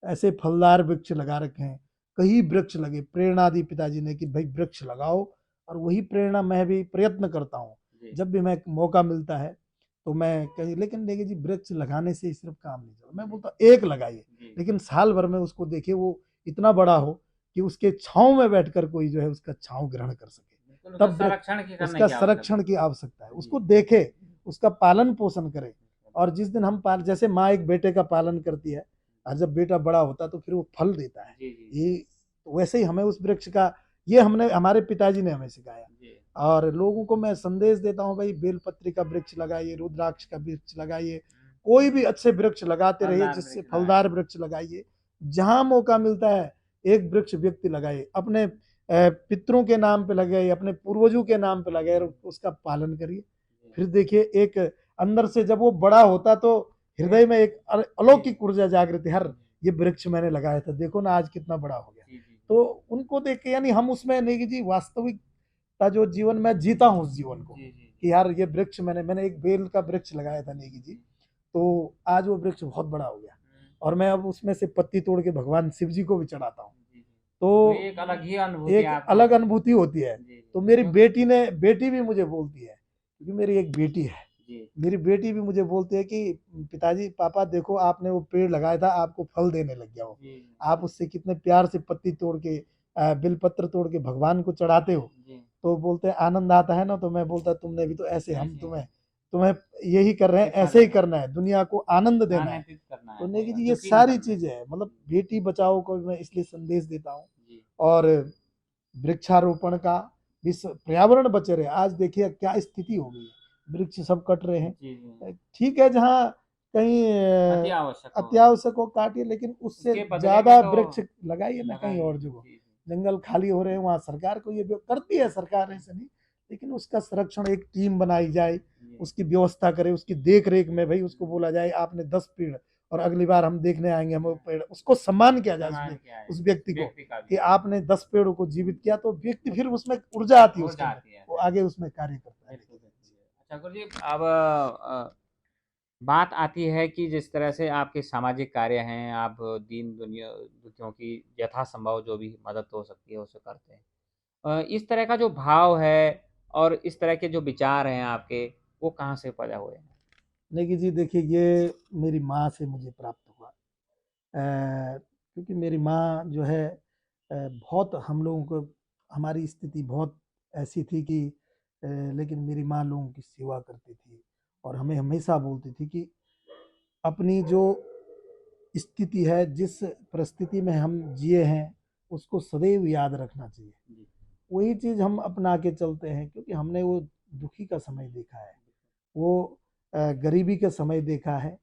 Speaker 2: ऐसे फलदार वृक्ष लगा रखे हैं, कई वृक्ष लगे। प्रेरणा दी पिताजी ने कि भाई वृक्ष लगाओ, और वही प्रेरणा मैं भी प्रयत्न करता हूँ।
Speaker 1: जी,
Speaker 2: जब भी मैं मौका मिलता है तो मैं कहीं, लेकिन देखिए जी वृक्ष लगाने से सिर्फ काम नहीं चला। मैं बोलता एक लगाइए,
Speaker 1: जी।
Speaker 2: लेकिन साल भर में उसको देखिए वो इतना बड़ा हो कि उसके छांव में बैठकर कोई जो है उसका छांव ग्रहण कर सके।
Speaker 1: बिल्कुल उसका
Speaker 2: तब
Speaker 1: संरक्षण की करने
Speaker 2: उसका
Speaker 1: की आवश्यकता
Speaker 2: संरक्षण
Speaker 1: है।
Speaker 2: की आवश्यकता है,
Speaker 1: जी,
Speaker 2: उसको देखे, उसका पालन पोषण करे। और जिस दिन हम पाल, जैसे माँ एक बेटे का पालन करती है, और जब बेटा बड़ा होता है तो फिर वो फल देता है।
Speaker 1: जी, जी,
Speaker 2: ये तो वैसे ही हमें उस वृक्ष का, ये हमने, हमारे पिताजी ने हमें सिखाया।
Speaker 1: जी,
Speaker 2: और लोगों को मैं संदेश देता हूँ भाई बेलपत्री का वृक्ष लगाइए, रुद्राक्ष का वृक्ष लगाइए, कोई भी अच्छे वृक्ष लगाते रहिए,
Speaker 1: फलदार
Speaker 2: जिससे
Speaker 1: वृक्ष लगाएँ।
Speaker 2: फलदार वृक्ष लगाइए। जहाँ मौका मिलता है एक वृक्ष व्यक्ति लगाए, अपने पितरों के नाम पे लगाइए, अपने पूर्वजों के नाम पे लगाए, और उसका पालन करिए। फिर देखिए एक अंदर से जब वो बड़ा होता तो हृदय में एक अलौकिक ऊर्जा जागृत है, हर ये वृक्ष मैंने लगाया था, देखो ना आज कितना बड़ा हो गया।
Speaker 1: जी, जी,
Speaker 2: तो उनको देख के, यानी हम उसमें नहीं जी, वास्तविकता जो जीवन में जीता हूँ उस जीवन को,
Speaker 1: जी, जी,
Speaker 2: कि यार ये वृक्ष मैंने एक बेल का वृक्ष लगाया था नेगी जी, तो आज वो वृक्ष बहुत बड़ा हो गया। और मैं अब उसमें से पत्ती तोड़ के भगवान शिव जी को भी चढ़ाता हूँ।
Speaker 1: जी, जी। तो
Speaker 2: तो
Speaker 1: एक अलग ही अनुभूति
Speaker 2: एक
Speaker 1: आपको
Speaker 2: अलग अनुभूति होती है।
Speaker 1: जी, जी।
Speaker 2: तो मेरी
Speaker 1: क्यों
Speaker 2: बेटी भी मुझे बोलती है, क्योंकि मेरी एक बेटी है,
Speaker 1: जी
Speaker 2: मेरी बेटी भी मुझे बोलती है कि पिताजी पापा देखो आपने वो पेड़ लगाया था आपको फल देने लग गया वो,
Speaker 1: जी
Speaker 2: आप उससे कितने प्यार से पत्ती तोड़ के बिलपत्र तोड़ के भगवान को चढ़ाते हो।
Speaker 1: जी
Speaker 2: तो बोलते हैं आनंद आता है ना, तो मैं बोलता तुमने भी तो ऐसे, हम
Speaker 1: ऐसे
Speaker 2: तुम्हें तुम्हें यही कर रहे हैं,
Speaker 1: सिखा
Speaker 2: ऐसे ही
Speaker 1: रहे हैं,
Speaker 2: करना है, दुनिया को आनंद देना है।
Speaker 1: आनंदित करना
Speaker 2: तो
Speaker 1: है, सही
Speaker 2: नेगी
Speaker 1: बात,
Speaker 2: जी ये
Speaker 1: दुखी नहीं
Speaker 2: सारी
Speaker 1: करना है।
Speaker 2: चीजें हैं, मतलब बेटी बचाओ को मैं इसलिए संदेश देता हूँ।
Speaker 1: जी
Speaker 2: और वृक्षारोपण का विश्व पर्यावरण बचे रहे। आज देखिए क्या स्थिति हो गई है, वृक्ष सब कट रहे हैं।
Speaker 1: जी जी,
Speaker 2: ठीक है जहाँ कहीं
Speaker 1: अति आवश्यक हो,
Speaker 2: अत्यावश्यक हो काटिए, लेकिन उससे
Speaker 1: उसके बदले में
Speaker 2: ज्यादा
Speaker 1: तो
Speaker 2: वृक्ष लगाइए ना कहीं
Speaker 1: लगाइए।
Speaker 2: और जगह।
Speaker 1: जी जी
Speaker 2: जंगल खाली हो रहे हैं वहाँ सरकार को ये करती है, सरकार ऐसे नहीं, लेकिन उसका संरक्षण एक टीम बनाई जाए,
Speaker 1: जी,
Speaker 2: उसकी व्यवस्था करे, उसकी देख रेख में भाई उसको बोला जाए आपने 10 पेड़ और अगली बार हम देखने आएंगे, हम वो पेड़, उसको सम्मान किया जाए
Speaker 1: सम्मान क्या है
Speaker 2: उस व्यक्ति को
Speaker 1: व्यक्ति का
Speaker 2: कि
Speaker 1: भी,
Speaker 2: आपने 10 पेड़ों को जीवित किया, तो व्यक्ति फिर उसमें ऊर्जा आती है
Speaker 1: हो
Speaker 2: उसके अंदर,
Speaker 1: जाती है,
Speaker 2: वो
Speaker 1: सही
Speaker 2: आगे उसमें कार्य करता है।
Speaker 1: बिल्कुल बिल्कुल। अच्छा गुरुजी, अब बात आती है कि जिस तरह से आपके सामाजिक कार्य हैं, आप दीन दुनिया दुखियों की यथासंभव जो भी मदद हो सकती है उसे करते हैं। इस तरह का जो भाव है और इस तरह के जो विचार हैं आपके, वो कहाँ से पैदा हुए हैं?
Speaker 2: नेगी जी देखिए ये मेरी माँ से मुझे प्राप्त हुआ। क्योंकि मेरी माँ जो है बहुत हम लोगों को, हमारी स्थिति बहुत ऐसी थी कि लेकिन मेरी माँ लोगों की सेवा करती थी और हमें हमेशा बोलती थी कि अपनी जो स्थिति है, जिस परिस्थिति में हम जिए हैं, उसको सदैव याद रखना चाहिए।
Speaker 1: जी
Speaker 2: वही चीज़ हम अपना के चलते हैं, क्योंकि हमने वो दुखी का समय देखा है, वो गरीबी का समय देखा है।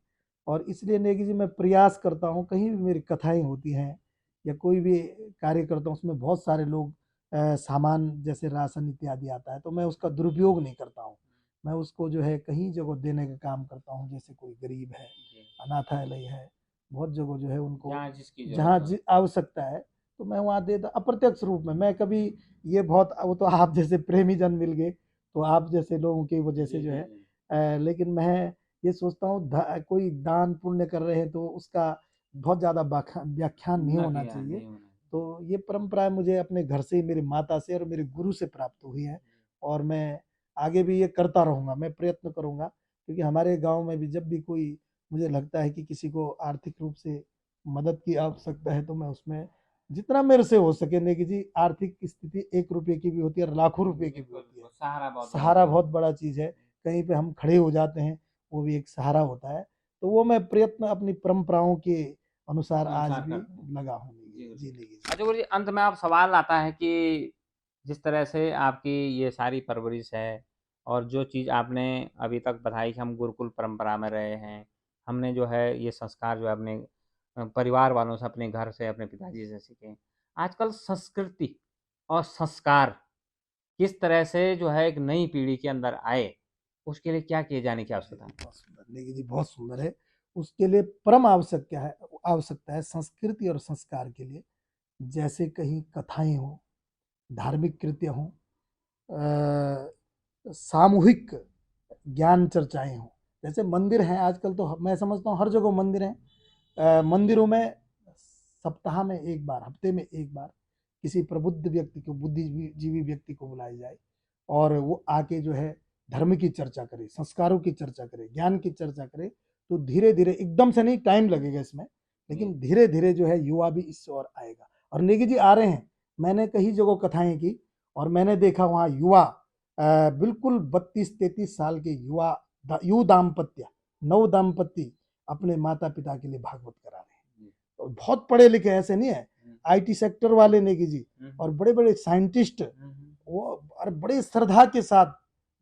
Speaker 2: और इसलिए नेगी जी मैं प्रयास करता हूँ, कहीं भी मेरी कथाएं होती हैं या कोई भी कार्य करता हूँ, उसमें बहुत सारे लोग सामान जैसे राशन इत्यादि आता है, तो मैं उसका दुरुपयोग नहीं करता हूँ। मैं उसको जो है कहीं जगह देने का काम करता हूँ, जैसे कोई गरीब है,
Speaker 1: जी,
Speaker 2: अनाथालय है, बहुत जगह जो है उनको
Speaker 1: जहाँ जिसकी
Speaker 2: जहाँ
Speaker 1: ज़रूरत हो।
Speaker 2: आवश्यकता है, तो मैं वहाँ देता अप्रत्यक्ष रूप में। मैं कभी ये बहुत, वो तो आप जैसे प्रेमी जन मिल गए, तो आप जैसे लोगों की वजह से
Speaker 1: जी,
Speaker 2: जो
Speaker 1: जी,
Speaker 2: है
Speaker 1: जी।
Speaker 2: लेकिन मैं ये सोचता हूँ कोई दान पुण्य कर रहे हैं तो उसका बहुत ज़्यादा व्याख्यान नहीं
Speaker 1: ना
Speaker 2: होना
Speaker 1: किया,
Speaker 2: चाहिए।
Speaker 1: नहीं होना।
Speaker 2: तो ये परंपरा मुझे अपने घर से, मेरी माता से और मेरे गुरु से प्राप्त हुई है, और मैं आगे भी ये करता रहूँगा, मैं प्रयत्न करूँगा। क्योंकि हमारे गाँव में भी जब भी कोई, मुझे लगता है कि किसी को आर्थिक रूप से मदद की आवश्यकता है, तो मैं उसमें जितना मेरे से हो सके, नेगी जी आर्थिक स्थिति 1 रुपए की भी होती है और लाखों रुपए की भी
Speaker 1: बिल्कुल,
Speaker 2: होती है।
Speaker 1: बिल्कुल, सहारा बहुत बड़ी
Speaker 2: सहारा
Speaker 1: चीज़
Speaker 2: बहुत
Speaker 1: होती
Speaker 2: बड़ा चीज़ है, कहीं पे हम खड़े हो जाते हैं, वो भी एक सहारा होता है। तो वो मैं प्रयत्न अपनी परंपराओं के अनुसार
Speaker 1: है,
Speaker 2: आज
Speaker 1: अनुसार
Speaker 2: भी
Speaker 1: करते हैं।
Speaker 2: लगा हूँ।
Speaker 1: जी,
Speaker 2: नेगी जी,
Speaker 1: बिल्कुल।
Speaker 2: नेगी जी।
Speaker 1: अच्छा गुरुजी, अंत में आप सवाल आता है कि जिस तरह से आपकी ये सारी परवरिश है और जो चीज़ आपने अभी तक बताई कि हम गुरुकुल परंपरा में रहे हैं, हमने जो है ये संस्कार जो है अपने परिवार वालों से, अपने घर से, अपने पिताजी से सीखे हैं। आजकल संस्कृति और संस्कार किस तरह से जो है एक नई पीढ़ी के अंदर आए, उसके लिए क्या किए जाने की आवश्यकता है?
Speaker 2: बहुत सुंदर, नेगी जी बहुत सुंदर है। उसके लिए परम आवश्यक क्या है, आवश्यकता है संस्कृति और संस्कार के लिए, जैसे कहीं कथाएं हों, धार्मिक कृत्य हों, सामूहिक ज्ञान चर्चाएं हों। जैसे मंदिर हैं आजकल, तो मैं समझता हूँ हर जगह मंदिर हैं। मंदिरों में सप्ताह में एक बार, हफ्ते में एक बार किसी प्रबुद्ध व्यक्ति को, बुद्धिजीवी व्यक्ति को बुलाया जाए, और वो आके जो है धर्म की चर्चा करे, संस्कारों की चर्चा करे, ज्ञान की चर्चा करे। तो धीरे धीरे, एकदम से नहीं, टाइम लगेगा इसमें, लेकिन धीरे धीरे जो है युवा भी इससे और आएगा। और नेगी जी आ रहे हैं, मैंने कई जगह कथाएं की और मैंने देखा वहाँ युवा बिल्कुल 32-33 साल के युवा, यु दाम्पत्य, नव दाम्पत्य अपने माता पिता के लिए भागवत करा रहे हैं। और बहुत पढ़े लिखे, ऐसे नहीं है, आईटी सेक्टर वाले नेगी जी, और बड़े बड़े साइंटिस्ट, वो और बड़े श्रद्धा के साथ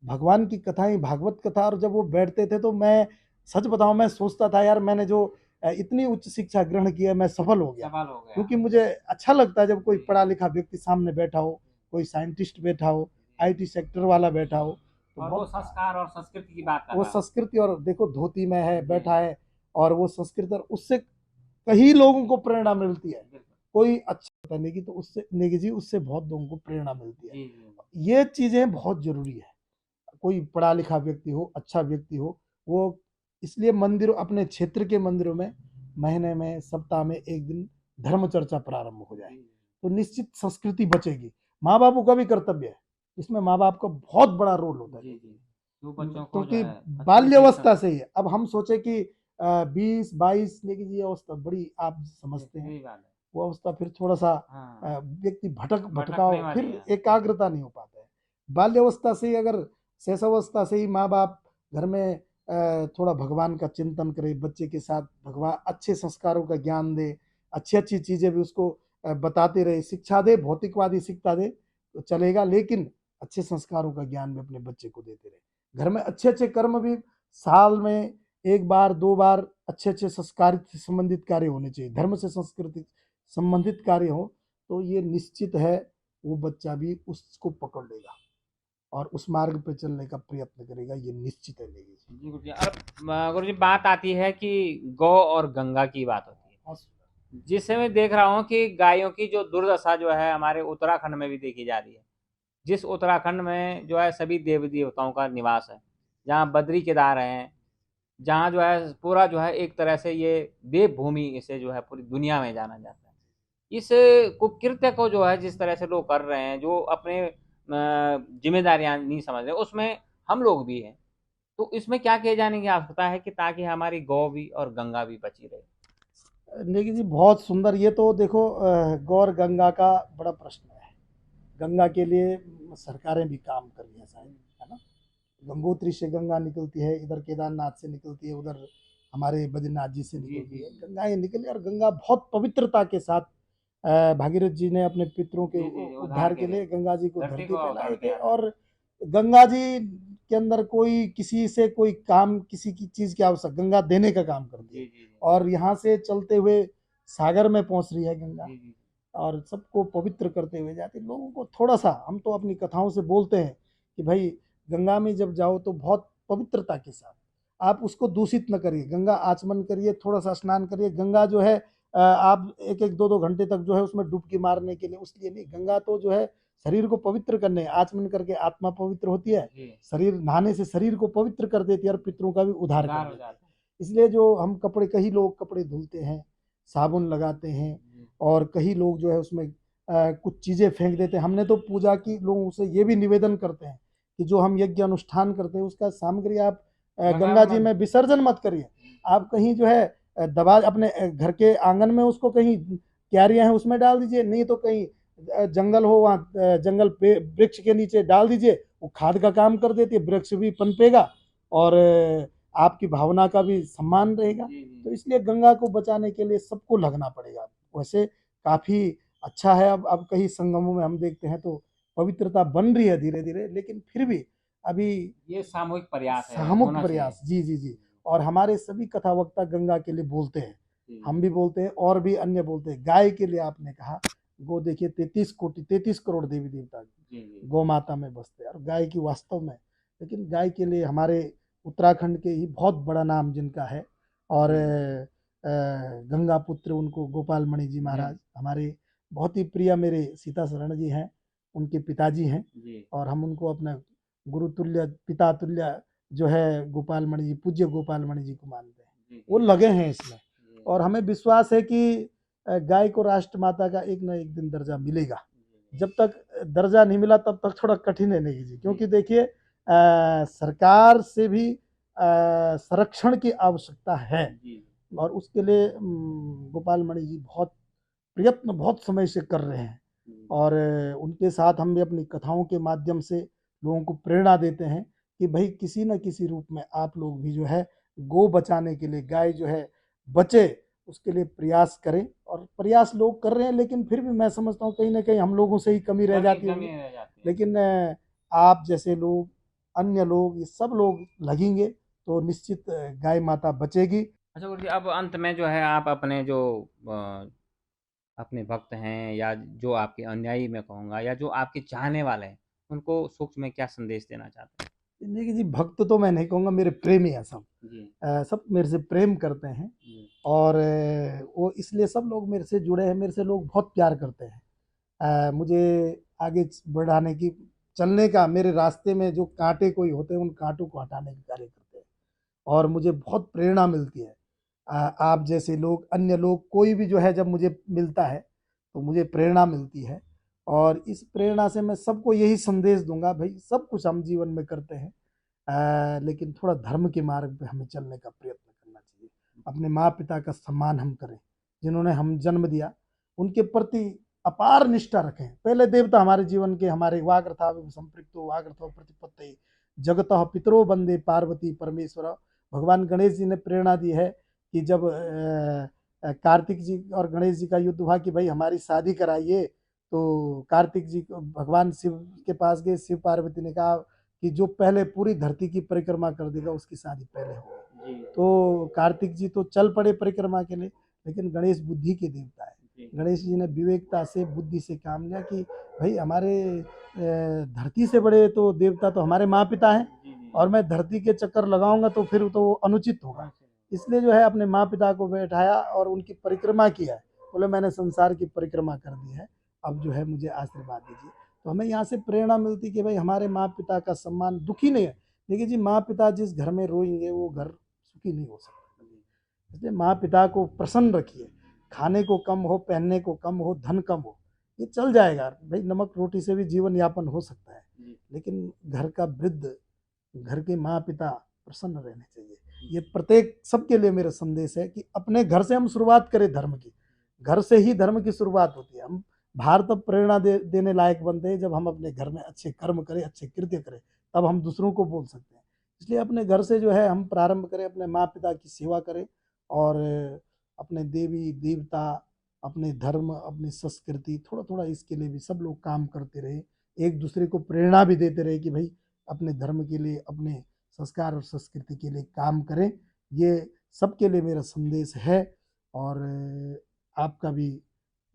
Speaker 2: भगवान की कथाएं, भागवत कथा। और जब वो बैठते थे तो मैं सच बताऊं, मैं सोचता था यार मैंने जो इतनी उच्च शिक्षा ग्रहण की है, मैं सफल हो गया।
Speaker 1: सफल हो गया।
Speaker 2: क्योंकि मुझे अच्छा लगता है जब कोई पढ़ा लिखा व्यक्ति सामने बैठा हो, कोई साइंटिस्ट बैठा हो, आईटी सेक्टर वाला बैठा हो, तो
Speaker 1: और वो
Speaker 2: बहुत
Speaker 1: संस्कार और संस्कृति की बात कर
Speaker 2: वो
Speaker 1: रहा हो।
Speaker 2: संस्कृति, और देखो धोती में है बैठा है, और वो संस्कृति, और उससे कई लोगों को प्रेरणा मिलती है।
Speaker 1: बिल्कुल।
Speaker 2: कोई अच्छा करने की, तो उससे नेगी जी, उससे बहुत लोगों को प्रेरणा मिलती है।
Speaker 1: जी, जी।
Speaker 2: ये चीजें बहुत जरूरी है। कोई पढ़ा लिखा व्यक्ति हो, अच्छा व्यक्ति हो, वो इसलिए मंदिरों, अपने क्षेत्र के मंदिरों में महीने में, सप्ताह में एक दिन धर्म चर्चा प्रारंभ हो जाए, तो निश्चित संस्कृति बचेगी। माँ बापों का भी कर्तव्य है इसमें, माँ बाप का बहुत बड़ा रोल होता है।
Speaker 1: जी, जी। जो बच्चों को जो
Speaker 2: क्योंकि
Speaker 1: है अच्छे से
Speaker 2: बाल्यावस्था से ही अब हम सोचे कि 20-22 लेकिन ये अवस्था बड़ी आप समझते हैं
Speaker 1: सही बात है।
Speaker 2: वो अवस्था फिर थोड़ा सा
Speaker 1: हाँ,
Speaker 2: व्यक्ति भटकाव
Speaker 1: भटकने वाली
Speaker 2: फिर
Speaker 1: है।
Speaker 2: एकाग्रता नहीं हो पाता है। बाल्यावस्था से ही अगर शैशवावस्था से ही माँ बाप घर में थोड़ा भगवान का चिंतन करे, बच्चे के साथ भगवान अच्छे संस्कारों का ज्ञान दे, अच्छी अच्छी चीजें भी उसको बताते रहे, शिक्षा दे, भौतिकवादी शिक्षा दे तो चलेगा, लेकिन अच्छे संस्कारों का ज्ञान भी अपने बच्चे को देते रहे। घर में अच्छे अच्छे कर्म भी साल में 1 बार 2 बार अच्छे अच्छे संस्कार से संबंधित कार्य होने चाहिए, धर्म से संस्कृति संबंधित कार्य हो तो ये निश्चित है वो बच्चा भी उसको पकड़ लेगा और उस मार्ग पे चलने का प्रयत्न करेगा, ये निश्चित है लेगी।
Speaker 1: जी गुरुजी। अब गुरुजी बात आती है कि गौ और गंगा की बात होती है, जिससे मैं देख रहा हूँ कि गायों की जो दुर्दशा जो है हमारे उत्तराखंड में भी देखी जा रही है। जिस उत्तराखंड में जो है सभी देवी देवताओं का निवास है, जहाँ बद्री केदार हैं, जहाँ जो है पूरा जो है एक तरह से ये देवभूमि इसे जो है पूरी दुनिया में जाना जाता है। इस कुकृत्य को जो है जिस तरह से लोग कर रहे हैं, जो अपने जिम्मेदारियां नहीं समझ रहे, उसमें हम लोग भी हैं। तो इसमें क्या किए जाने की आवश्यकता है कि ताकि हमारी गौ भी और गंगा भी बची रहे।
Speaker 2: लेकिन जी बहुत सुंदर, ये तो देखो गौर गंगा का बड़ा प्रश्न है। गंगा के लिए सरकारें भी काम कर रही हैं शायद, है ना। गंगोत्री से गंगा निकलती है, इधर केदारनाथ से निकलती है, उधर हमारे बद्रीनाथ जी से निकलती है, गंगा ये निकली और गंगा बहुत पवित्रता के साथ भागीरथ जी ने अपने पितरों के उद्धार के लिए गंगा जी को धरती पे लाए थे। और गंगा जी के अंदर कोई किसी से कोई काम किसी की चीज की आवश्यक, गंगा देने का काम करती है और यहाँ से चलते हुए सागर में पहुंच रही है गंगा और सबको पवित्र करते हुए जाती। लोगों को थोड़ा सा, हम तो अपनी कथाओं से बोलते हैं कि भाई गंगा में जब जाओ तो बहुत पवित्रता के साथ आप उसको दूषित न करिए, गंगा आचमन करिए, थोड़ा सा स्नान करिए। गंगा जो है आप 1-1 2-2 घंटे तक जो है उसमें डुबकी मारने के लिए उसलिए नहीं, गंगा तो जो है शरीर को पवित्र करने, आचमन करके आत्मा पवित्र होती है, शरीर नहाने से शरीर को पवित्र कर देती है और पितरों का भी उद्धार कर देती है। इसलिए जो हम कपड़े, कई लोग कपड़े धुलते हैं, साबुन लगाते हैं और कई लोग जो है उसमें कुछ चीज़ें फेंक देते हैं। हमने तो पूजा की लोगों से ये भी निवेदन करते हैं कि जो हम यज्ञ अनुष्ठान करते हैं उसका सामग्री आप गंगा जी में विसर्जन मत करिए। आप कहीं जो है दबा अपने घर के आंगन में उसको कहीं क्यारियां हैं उसमें डाल दीजिए, नहीं तो कहीं जंगल हो वहाँ जंगल पे वृक्ष के नीचे डाल दीजिए, वो खाद का काम कर देती है, वृक्ष भी पनपेगा और आपकी भावना का भी सम्मान रहेगा। तो इसलिए गंगा को बचाने के लिए सबको लगना पड़ेगा। वैसे काफ़ी अच्छा है, अब कई संगमों में हम देखते हैं तो पवित्रता बन रही है धीरे धीरे, लेकिन फिर भी अभी
Speaker 1: ये सामूहिक प्रयास है,
Speaker 2: सामूहिक प्रयास। जी जी जी। और हमारे सभी कथावक्ता गंगा के लिए बोलते हैं, हम भी बोलते हैं और भी अन्य बोलते हैं। गाय के लिए आपने कहा, गो देखिए 33 करोड़ देवी देवता गौ माता में बसते हैं और गाय की वास्तव में, लेकिन गाय के लिए हमारे उत्तराखंड के ही बहुत बड़ा नाम जिनका है और गंगा पुत्र उनको गोपाल मणि जी महाराज हमारे बहुत ही प्रिय मेरे सीता शरण जी हैं, उनके पिताजी हैं और हम उनको अपना गुरु तुल्य पिता तुल्य जो है गोपाल मणि जी, पूज्य गोपाल मणि जी को मानते हैं। वो लगे हैं इसमें और हमें विश्वास है कि गाय को राष्ट्र माता का एक ना एक दिन दर्जा मिलेगा। जब तक दर्जा नहीं मिला तब तक थोड़ा कठिन है नहीं जी, क्योंकि देखिए सरकार से भी संरक्षण की आवश्यकता है और उसके लिए गोपाल मणि जी बहुत प्रयत्न बहुत समय से कर रहे हैं और उनके साथ हम भी अपनी कथाओं के माध्यम से लोगों को प्रेरणा देते हैं कि भाई किसी न किसी रूप में आप लोग भी जो है गौ बचाने के लिए, गाय जो है बचे उसके लिए प्रयास करें। और प्रयास लोग कर रहे हैं, लेकिन फिर भी मैं समझता हूँ कहीं ना कहीं हम लोगों से ही कमी रह जाती है। लेकिन आप जैसे लोग, अन्य लोग, ये सब लोग लगेंगे तो निश्चित गाय माता बचेगी।
Speaker 1: अच्छा गुरु जी, अब अंत में जो है आप अपने जो अपने भक्त हैं या जो आपके अनुयायी मैं कहूँगा या जो आपके चाहने वाले हैं, उनको सूक्ष्म में क्या संदेश देना चाहते हैं?
Speaker 2: देखिए जी, भक्त तो मैं नहीं कहूँगा, मेरे प्रेमी हैं सब। सब मेरे से प्रेम करते हैं और वो इसलिए सब लोग मेरे से जुड़े हैं, मेरे से लोग बहुत प्यार करते हैं। मुझे आगे बढ़ाने की, चलने का, मेरे रास्ते में जो कांटे कोई होते हैं उन कांटों को हटाने का कार्य करते हैं और मुझे बहुत प्रेरणा मिलती है। आप जैसे लोग, अन्य लोग, कोई भी जो है जब मुझे मिलता है तो मुझे प्रेरणा मिलती है और इस प्रेरणा से मैं सबको यही संदेश दूंगा, भाई सब कुछ हम जीवन में करते हैं, लेकिन थोड़ा धर्म के मार्ग पे हमें चलने का प्रयत्न करना चाहिए। अपने माँ पिता का सम्मान हम करें, जिन्होंने हम जन्म दिया उनके प्रति अपार निष्ठा रखें। पहले देवता हमारे जीवन के, हमारे वाग्रथा संपृक्तो वाग्रथो प्रतिपत्ति जगतः पितरो वंदे पार्वती परमेश्वर। भगवान गणेश जी ने प्रेरणा दी है कि जब कार्तिक जी और गणेश जी का युद्ध हुआ कि भाई हमारी शादी कराइए, तो कार्तिक जी भगवान शिव के पास गए। शिव पार्वती ने कहा कि जो पहले पूरी धरती की परिक्रमा कर देगा उसकी शादी पहले होगी। तो कार्तिक जी तो चल पड़े परिक्रमा के लिए, लेकिन गणेश बुद्धि के देवता है। गणेश जी ने विवेकता से, बुद्धि से काम लिया कि भाई हमारे धरती से बड़े तो देवता तो हमारे माँ पिता हैं, और मैं धरती के चक्कर लगाऊंगा तो फिर तो अनुचित होगा। इसलिए जो है अपने माँ पिता को बैठाया और उनकी परिक्रमा किया है। बोले मैंने संसार की परिक्रमा कर दी है, अब जो है मुझे आशीर्वाद दीजिए। तो हमें यहाँ से प्रेरणा मिलती कि भाई हमारे माँ पिता का सम्मान, दुखी नहीं है। देखिए जी, माँ पिता जिस घर में रोएंगे वो घर सुखी नहीं हो सकता। इसलिए माँ पिता को प्रसन्न रखिए। खाने को कम हो, पहनने को कम हो, धन कम हो, ये चल जाएगा भाई, नमक रोटी से भी जीवन यापन हो सकता है। लेकिन घर का वृद्ध, घर के माँ पिता प्रसन्न रहने चाहिए। ये प्रत्येक सबके लिए मेरा संदेश है कि अपने घर से हम शुरुआत करें धर्म की। घर से ही धर्म की शुरुआत होती है। हम बाहर तब प्रेरणा देने लायक बनते हैं जब हम अपने घर में अच्छे कर्म करें, अच्छे कृत्य करें, तब हम दूसरों को बोल सकते हैं। इसलिए अपने घर से जो है हम प्रारंभ करें, अपने माँ पिता की सेवा करें, और अपने देवी देवता, अपने धर्म, अपनी संस्कृति, थोड़ा थोड़ा इसके लिए भी सब लोग काम करते रहे। एक दूसरे को प्रेरणा भी देते रहे कि भाई अपने धर्म के लिए, अपने संस्कार और संस्कृति के लिए काम करें। ये सबके लिए मेरा संदेश है। और आपका भी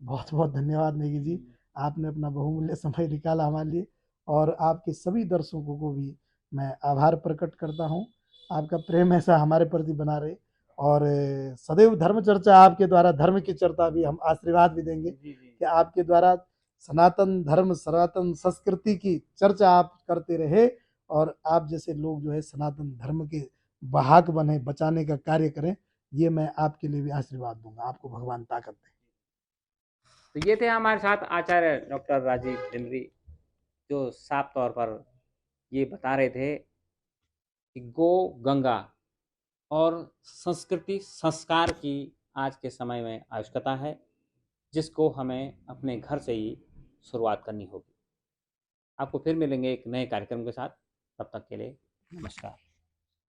Speaker 2: बहुत बहुत धन्यवाद नेगी जी, आपने अपना बहुमूल्य समय निकाला हमारे लिए, और आपके सभी दर्शकों को भी मैं आभार प्रकट करता हूँ। आपका प्रेम ऐसा हमारे प्रति बना रहे, और सदैव धर्म चर्चा आपके द्वारा, धर्म की चर्चा भी हम आशीर्वाद भी देंगे कि आपके द्वारा सनातन धर्म, सनातन संस्कृति की चर्चा आप करते रहे, और आप जैसे लोग जो है सनातन धर्म के वाहक बने, बचाने का कार्य करें। ये मैं आपके लिए भी आशीर्वाद दूंगा। आपको भगवान ताकत दे।
Speaker 1: तो ये थे हमारे साथ आचार्य डॉक्टर राजीव डिमरी, जो साफ तौर पर ये बता रहे थे कि गो गंगा और संस्कृति संस्कार की आज के समय में आवश्यकता है, जिसको हमें अपने घर से ही शुरुआत करनी होगी। आपको फिर मिलेंगे एक नए कार्यक्रम के साथ। तब तक के लिए नमस्कार।